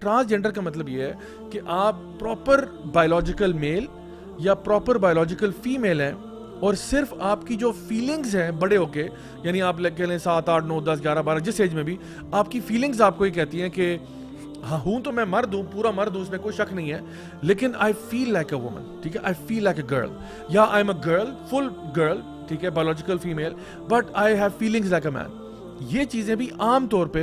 Transgender का मतलब ये है कि आप प्रॉपर बायोलॉजिकल मेल या प्रॉपर बायोलॉजिकल फीमेल हैं और सिर्फ आपकी जो फीलिंग्स हैं बड़े होके, यानी आप कह लें 7, 8, 9, 10, 11, 12 जिस एज में भी आपकी फीलिंग्स आपको ये कहती हैं कि हाँ हूँ तो मैं मर्द हूँ, पूरा मर्द हूँ, इसमें कोई शक नहीं है, लेकिन I feel like a woman, ठीक है, I feel like a girl, या I am a girl, full girl, ठीक है, biological female, but I have feelings like a man. ये चीज़ें भी आम तौर पे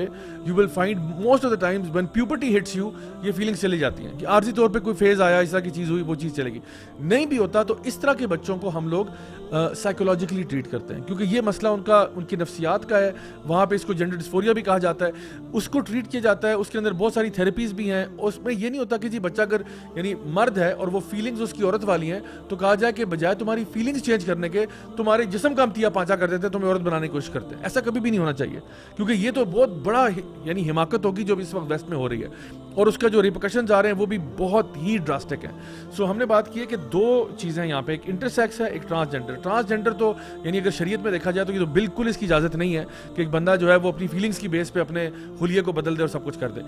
you will find most of the times when puberty hits you, ये फीलिंग्स चली जाती हैं कि आर्जी तौर पे कोई फेज आया, इस तरह की चीज़ हुई, वो चीज़ चलेगी. नहीं भी होता तो इस तरह के बच्चों को हम लोग साइकोलॉजिकली ट्रीट करते हैं, क्योंकि ये मसला उनकी नफ्सियात का है. वहाँ पे इसको जेंडर डिस्फोरिया भी कहा जाता है, उसको ट्रीट किया जाता है. उसके अंदर बहुत सारी थेरेपीज भी हैं. उसमें ये नहीं होता कि जी बच्चा अगर यानी मर्द है और वो फीलिंग्स उसकी औरत वाली हैं तो कहा जाए कि बजाय तुम्हारी फीलिंग्स चेंज करने के तुम्हारे जिस्म का अमतिया पांचा कर देते हैं, तुम्हें औरत बनाने की कोशिश करते हैं. ऐसा कभी भी नहीं होना चाहिए, क्योंकि ये तो बहुत बड़ा यानी हिमाकत होगी जो इस वक्त वेस्ट में हो रही है, और उसका जो रिपरकशंस आ रहे हैं वो भी बहुत ही ड्रास्टिक हैं. सो हमने बात की है कि दो चीज़ें यहाँ पे, एक इंटरसेक्स है, एक ट्रांसजेंडर. ट्रांसजेंडर तो यानी अगर शरीयत में देखा जाए तो ये तो बिल्कुल इसकी इजाज़त नहीं है कि एक बंदा जो है वो अपनी फीलिंग्स की बेस पे अपने हुलिये को बदल दे और सब कुछ कर दे.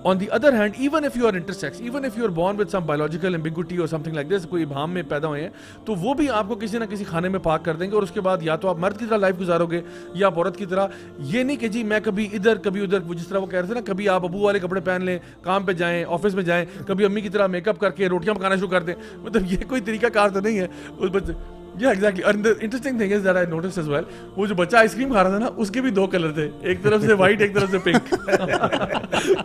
On the other hand, even if you are intersex, even if you are born with some biological ambiguity और समथिंग लाइक दिस, कोई इबाम में पैदा हुए हैं, तो वो भी आपको किसी ना किसी खाने में पाक कर देंगे, और उसके बाद या तो आप मर्द की तरह लाइफ गुजारोगे या आप औरत की तरह. ये नहीं कि जी मैं कभी इधर कभी उधर, जिस तरह वो कह रहे थे ना, कभी आप अबू वाले कपड़े पहन लें, काम पे जाएं, ऑफिस में जाएं, कभी अम्मी की तरह मेकअप करके रोटियां पकाना शुरू कर दें. मतलब ये कोई तरीका कार तो नहीं है उस बच्चे. Yeah, exactly. And the interesting thing is that I noticed as well, वो जो बच्चा आइसक्रीम खा रहा था ना, उसके भी दो कलर थे, एक तरफ से व्हाइट, एक तरफ से पिंक.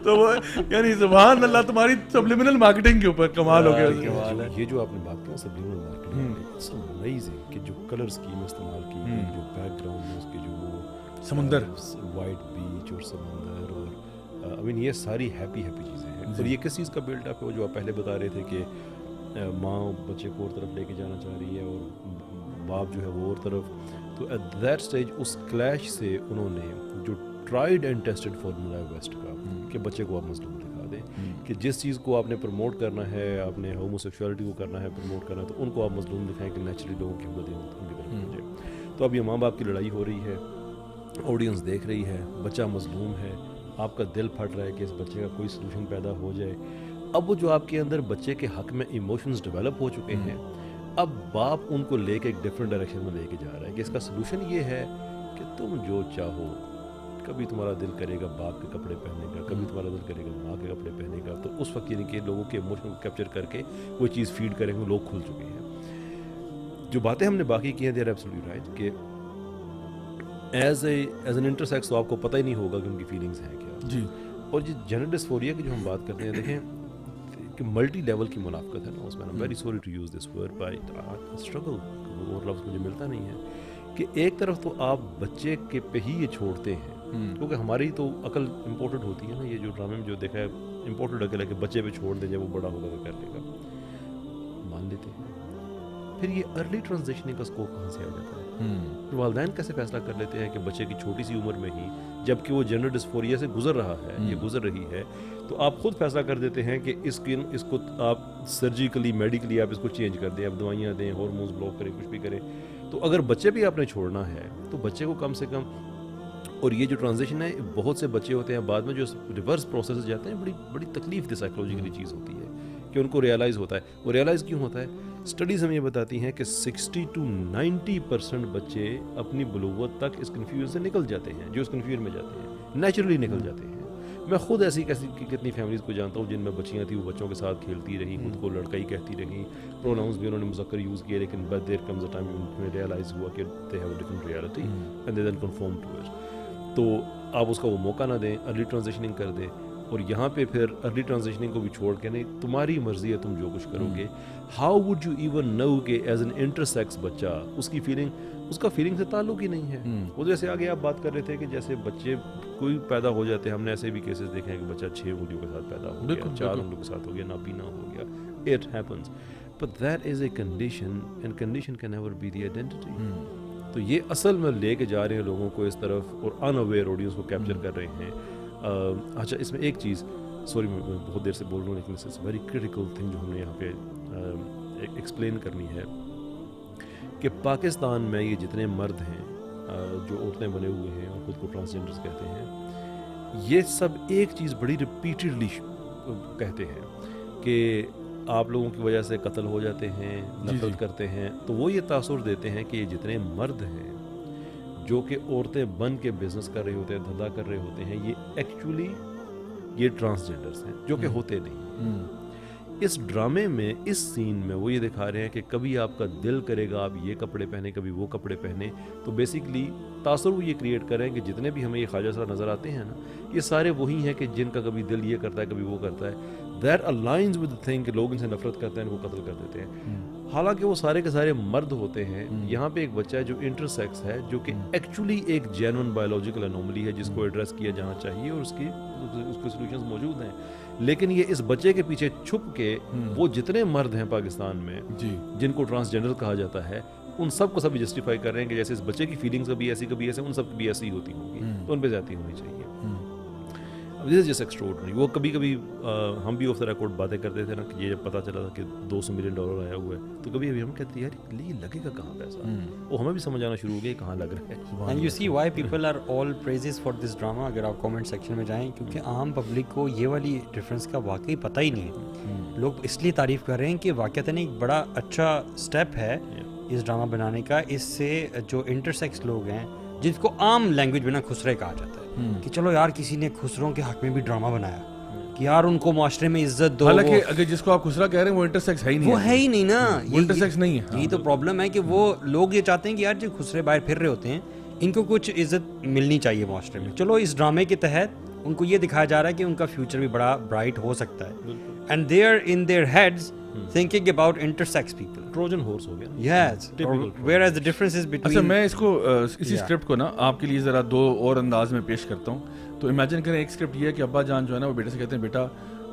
तो वो यानी सुभान अल्लाह, तुम्हारी सब्लिमिनल मार्केटिंग के ऊपर कमाल हो गया. ये जो आपने बात की सब्लिमिनल मार्केटिंग, इट्स अमेजिंग कि जो कलर स्कीम इस्तेमाल की, जो बैकग्राउंड में उसके जो समुंदर, वाइट बीच और समुंदर, और आई मीन ये सारी हैप्पी चीज़ें हैं. और ये किस चीज़ का बिल्डअप है, वो जो आप पहले बता रहे थे कि माँ बच्चे को और तरफ लेके जाना चाह रही है और बाप जो है वो और तरफ. तो एट दैट स्टेज उस क्लैश से उन्होंने जो ट्राइड एंड टेस्टेड फार्मूला है वेस्ट का, कि बच्चे को आप मजलूम दिखा दें, कि जिस चीज़ को आपने प्रमोट करना है, आपने होमोसेक्सुअलिटी को करना है, प्रमोट करना है, तो उनको आप मजलूम दिखाएं कि नेचुरली लोगों की मदद उनकी तरफ हो जाए. तो अब ये माँ बाप की लड़ाई हो रही है, ऑडियंस देख रही है, बच्चा मजलूम है, आपका दिल फट रहा है कि इस बच्चे का कोई सलूशन पैदा हो जाए. अब वो जो आपके अंदर बच्चे के हक में इमोशंस डेवलप हो चुके हैं, अब बाप उनको लेके एक डिफरेंट डायरेक्शन में लेके जा रहा है कि इसका सलूशन ये है कि तुम जो चाहो, कभी तुम्हारा दिल करेगा बाप के कपड़े पहनने का, कभी तुम्हारा दिल करेगा माँ के कपड़े पहनने का. तो उस वक्त यानी कि लोगों के इमोशन को कैप्चर करके वो चीज़ फीड करेंगे, लोग खुल चुके हैं. जो बातें हमने बाकी की हैं, दे आर एब्सोल्युटली राइट कि एज एन इंटरसेक्स तो आपको पता ही नहीं होगा कि उनकी फीलिंग्स हैं क्या जी. और जो जेंडर डिस्फोरिया की जो हम बात करते हैं, देखें कि मल्टी लेवल की मुनाफ़क़त है ना उसमें. I am very sorry to use this word, by struggle, और लफ्ज़ मुझे मिलता नहीं है, कि एक तरफ तो आप बच्चे के पे ही ये छोड़ते हैं, क्योंकि हमारी तो अकल इम्पोर्टेड होती है ना. ये जो ड्रामे में जो देखा है, इम्पोर्टेड अकल है कि बच्चे पे छोड़ दें, जब वो बड़ा होगा तो कर लेगा, मान लेते हैं. फिर ये अर्ली ट्रांजिशनिंग का स्कोप कहाँ से आ जाता है? वालिदैन कैसे फैसला कर लेते हैं कि बच्चे की छोटी सी उम्र में ही, जबकि वो जेंडर डिस्फोरिया से गुजर रहा है, ये गुजर रही है, तो आप खुद फैसला कर देते हैं कि इसको आप सर्जिकली, मेडिकली आप इसको चेंज कर दें, आप दवाइयाँ दें, हार्मोन्स ब्लॉक करें, कुछ भी करें. तो अगर बच्चे भी आपने छोड़ना है तो बच्चे को कम से कम, और ये जो ट्रांजिशन है, बहुत से बच्चे होते हैं बाद में जो रिवर्स प्रोसेस जाते हैं, बड़ी तकलीफ दे साइकोलॉजिकली चीज़ होती है कि उनको रियलाइज़ होता है. वो रियलाइज़ क्यों होता है? स्टडीज़ हमें ये बताती हैं कि 60 to 90% बच्चे अपनी बलूगत तक इस कन्फ्यूजन से निकल जाते हैं, जो इस कन्फ्यूजन में जाते हैं, नेचुरली निकल जाते हैं. मैं खुद ऐसी कितनी फैमिलीज़ को जानता हूँ जिनमें बच्चियाँ थी, वो बच्चों के साथ खेलती रही, खुद को लड़का ही कहती रही, प्रोनाउंस भी उन्होंने मुज़क्कर यूज़ किए, लेकिन but there comes a time उन्हें रियलाइज़ हुआ कि they have a different reality and they then confirm to it. तो आप उसका वो मौका ना दें, अर्ली ट्रांजिशनिंग कर दें. और यहाँ पे फिर अर्ली ट्रांजिशनिंग को भी छोड़ के, नहीं तुम्हारी मर्जी है, तुम जो कुछ करोगे. How would you even know कि एज एन इंटरसेक्स बच्चा, उसका फीलिंग से ताल्लुक ही नहीं है. वो जैसे आगे आप बात कर रहे थे कि जैसे बच्चे कोई पैदा हो जाते हैं, हमने ऐसे भी केसेस देखे हैं कि बच्चा 6 उंगलियों के साथ पैदा हो गया, 4 उंगलियों के साथ हो गया, नाबीना हो गया. It happens, but that is a condition and condition can never be the identity. तो ये असल में लेके जा रहे हैं लोगों को इस तरफ, और अनअवेयर ऑडियंस को कैप्चर कर रहे हैं. अच्छा, इसमें एक चीज़, सॉरी मैं बहुत देर से बोल रहा हूँ, लेकिन इट्स वेरी क्रिटिकल थिंग जो हमने यहाँ पे एक्सप्लेन करनी है, कि पाकिस्तान में ये जितने मर्द हैं जो औरतें बने हुए हैं और ख़ुद को ट्रांसजेंडर्स कहते हैं, ये सब एक चीज़ बड़ी रिपीटेडली کہتے ہیں کہ آپ لوگوں کی وجہ سے قتل ہو جاتے ہیں, نفرت کرتے ہیں, تو وہ یہ تاثر دیتے ہیں کہ یہ جتنے مرد ہیں جو کہ عورتیں بن کے بزنس کر رہے ہوتے ہیں, دھندا کر رہے ہوتے ہیں, یہ ایکچولی یہ ٹرانسجینڈرز ہیں جو کہ ہوتے نہیں. اس ڈرامے میں, اس سین میں وہ یہ دکھا رہے ہیں کہ کبھی آپ کا دل کرے گا آپ یہ کپڑے پہنے, کبھی وہ کپڑے پہنے. تو بیسیکلی تاثر وہ یہ کریٹ کریں کہ جتنے بھی ہمیں یہ خواجہ سرا نظر آتے ہیں نا, یہ سارے وہی ہیں کہ جن کا کبھی دل یہ کرتا ہے کبھی وہ کرتا ہے. دیٹ الائنز ود تھنگ کہ لوگ ان سے نفرت کرتے ہیں, ان کو قتل کر دیتے ہیں. حالانکہ وہ سارے کے سارے مرد ہوتے ہیں. یہاں پہ ایک بچہ ہے جو انٹرسیکس ہے, جو کہ ایکچولی ایک جینون بایولوجیکل انوملی ہے جس کو ایڈریس کیا جانا چاہیے اور اس کے سولوشنز موجود ہیں. لیکن یہ اس بچے کے پیچھے چھپ کے وہ جتنے مرد ہیں پاکستان میں جن کو ٹرانسجینڈر کہا جاتا ہے, ان سب کو سب جسٹیفائی کر رہے ہیں کہ جیسے اس بچے کی فیلنگز کبھی ایسی کبھی ایسے, ان سب کی بھی ایسی ہوتی ہوں گی, تو ان پہ زیادتی ہونی چاہیے. دس از جسٹ ایکسٹراورڈنری. وہ کبھی کبھی ہم بھی آف دا ریکارڈ باتیں کرتے تھے نا کہ یہ جب پتہ چلا تھا کہ $200 ملین آیا ہوا ہے, تو کبھی ابھی ہم کہتے ہیں یار یہ لگے گا کہاں پیسہ, وہ ہمیں بھی سمجھ آنا شروع ہو گیا کہاں لگ رہا ہے. And you see why people are all praises for this drama. اگر آپ کامنٹ سیکشن میں جائیں, کیونکہ عام پبلک کو یہ والی ڈفرینس کا واقعی پتہ ہی نہیں ہے. لوگ اس لیے تعریف کر رہے ہیں کہ واقعتاً ایک بڑا اچھا اسٹیپ ہے اس ڈرامہ بنانے کا. اس سے جو انٹرسیکس لوگ ہیں جس کو عام لینگویج میں نا خسرے کہا جاتا ہے کہ چلو یار کسی نے خسروں کے حق میں بھی ڈرامہ بنایا کہ یار ان کو معاشرے میں عزت دو. حالانکہ اگر جس کو آپ خسرا کہہ رہے ہیں وہ انٹرسیکس ہے ہی نہیں, وہ ہے ہی نہیں نا, وہ انٹرسیکس نہیں ہے. یہی تو پرابلم ہے کہ وہ لوگ یہ چاہتے ہیں کہ یار جو خسرے باہر پھر رہے ہوتے ہیں ان کو کچھ عزت ملنی چاہیے معاشرے میں. چلو اس ڈرامے کے تحت ان کو یہ دکھایا جا رہا ہے کہ ان کا فیوچر بھی بڑا برائٹ ہو سکتا ہے. And they are in their heads thinking about intersex people. Trojan horse ہو گیا. Yes. Whereas the difference is between. اچھا میں اس کو اسی اسکرپٹ کو نا آپ کے لیے ذرا دو اور انداز میں پیش کرتا ہوں. تو امیجن کریں ایک اسکرپٹ یہ ہے کہ ابا جان جو ہے نا وہ بیٹے سے کہتے ہیں بیٹا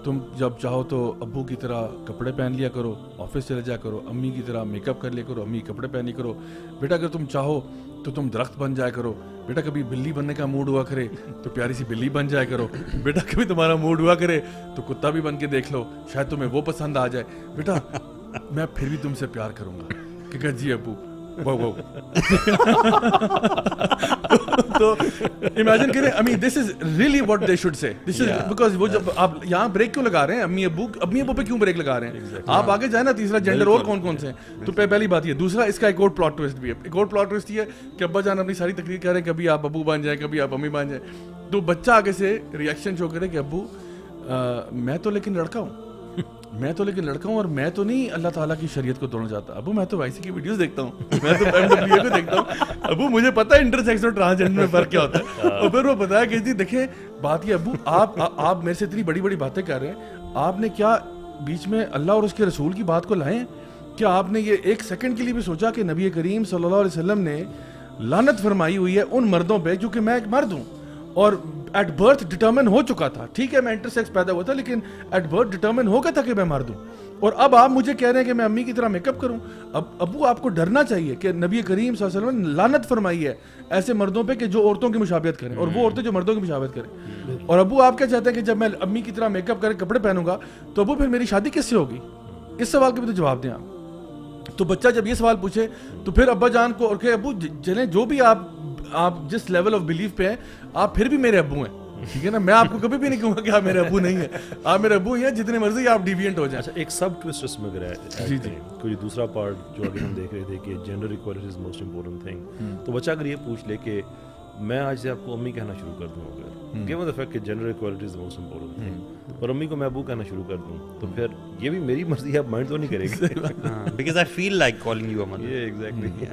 تم جب چاہو تو ابو کی طرح کپڑے پہن لیا کرو, آفس چلے جا کرو, امی کی طرح میک اپ کر لیا کرو, امی کپڑے پہن لیا کرو. بیٹا اگر تم چاہو تو تم درخت بن جایا کرو. بیٹا کبھی بلی بننے کا موڈ ہوا کرے تو پیاری سی بلی بن جایا کرو. بیٹا کبھی تمہارا موڈ ہوا کرے تو کتا بھی بن کے دیکھ لو, شاید تمہیں وہ پسند آ جائے. بیٹا میں پھر بھی تم سے پیار کروں گا. کہ جی ابو واو. تو امیجن کریں, I mean this is really what they should say. This is because وہ جب آپ یہاں بریک کیوں لگا رہے ہیں, امی ابو پہ کیوں بریک لگا رہے ہیں, آپ آگے جائیں نا. تیسرا جینڈر اور کون کون سے ہیں, تو پہلی بات یہ. دوسرا اس کا ایک اور پلاٹ ٹویسٹ بھی ہے. ایک اور پلاٹ ٹویسٹ یہ ہے کہ ابا جان اپنی ساری تقریر کر رہے ہیں, کبھی آپ ابو بن جائیں کبھی آپ امی بن جائیں. تو بچہ آگے سے ریئیکشن شو کرے کہ ابو میں تو لیکن لڑکا ہوں اور میں تو نہیں اللہ تعالیٰ کی شریعت کو توڑنا چاہتا. ابو میں تو وائی سی کی ویڈیوز دیکھتا ہوں, میں تو MWA کو دیکھتا ہوں. ابو مجھے پتا ہے انٹرسیکس اور ٹرانسجینڈر میں فرق کیا ہوتا ہے. اور پھر وہ بتایا کہ جی دیکھیں بات یہ ابو آپ میرے سے اتنی بڑی بڑی باتیں کر رہے ہیں, آپ نے کیا بیچ میں اللہ اور اس کے رسول کی بات کو لائے ہیں؟ کیا آپ نے یہ ایک سیکنڈ کے لیے بھی سوچا کہ نبی کریم صلی اللہ علیہ وسلم نے لعنت فرمائی ہوئی ہے ان مردوں پہ کیونکہ میں ایک مرد ہوں اور ایٹ برتھ ڈٹرمن ہو چکا تھا. ٹھیک ہے میں انٹرسیکس پیدا ہوا تھا لیکن ایٹ برتھ ڈٹرمن ہو گیا تھا کہ میں مرد ہوں. اور اب آپ مجھے کہہ رہے ہیں کہ میں امی کی طرح میک اپ کروں. اب ابو آپ کو ڈرنا چاہیے کہ نبی کریم صلی اللہ علیہ وسلم نے لعنت فرمائی ہے ایسے مردوں پہ کہ جو عورتوں کی مشابہت کریں, اور وہ عورتیں جو مردوں کی مشابہت کریں. اور ابو آپ کیا چاہتے ہیں کہ جب میں امی کی طرح میک اپ کر کے کپڑے پہنوں گا تو ابو پھر میری شادی کس سے ہوگی؟ اس سوال کے بھی تو جواب دیں آپ. تو بچہ جب یہ سوال پوچھے تو پھر ابا جان کو اور کہ ابو چلیں جو بھی آپ جس لیول آف بلیف پہ ہیں آپ پھر بھی میرے ابو ہیں, ٹھیک ہے نا. میں آپ کو کبھی بھی نہیں کہوں گا کہ آپ میرے ابو نہیں ہیں, آپ میرے ابو ہیں جتنے مرضی آپ ڈیوینٹ ہو جائیں. اچھا ایک سب ٹوسٹ اس میں اگر ہے جی کوئی دوسرا پارٹ جو اگر ہم دیکھ رہے تھے کہ gender equality is most important thing, تو بچہ اگر یہ پوچھ لے کہ میں آج سے آپ کو امی کہنا شروع کر دوں, اگر گیون دا فیکٹ کہ gender equality is most important thing, اور امی کو میں ابو کہنا شروع کر دوں, تو پھر یہ بھی میری مرضی ہے, آپ مائنڈ تو نہیں کرے گا because I feel like calling you a mother. Exactly.